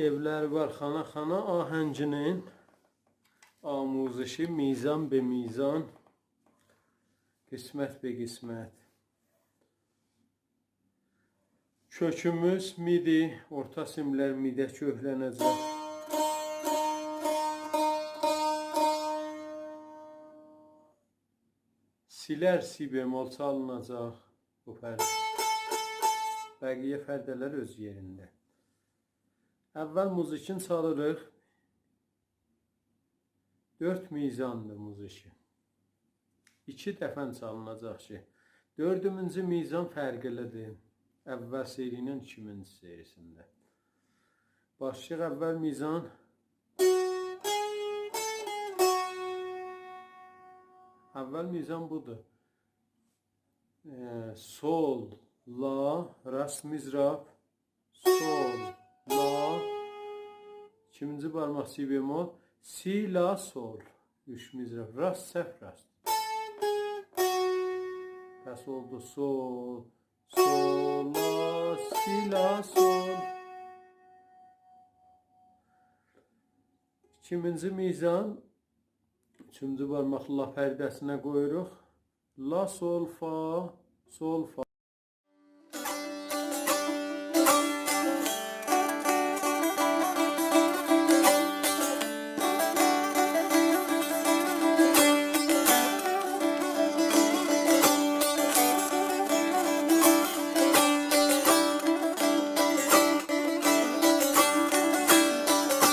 evler var xana xana ahənginin amuzişi mizan be mizan, qismət be qismət. Kökümüz midi, orta simlər midə köklənəcək. Silər si bemol çalınacaq bu pərdə. Bəqiyyə pərdələr öz yerində. Əvvəl muzikin çalırıq. 4 mizandır muziki. 2 dəfən çalınacaq ki, 4-cü mizan fərqlidir. Əvvəl seyri ilə 2-ci seyrisində. Başlayıq əvvəl mizan. Əvvəl mizan budur. Sol, la, ras mizrab, sol, la, 2-ci barmaq si bemol, si, la, sol, 3 mizrab, ras, səhv, ras. Bəs oldu sol, sol, la, si, la, sol. 2-ci mizan, 3-cü barmaq la pərdəsinə qoyuruq. La, sol, fa, sol, fa.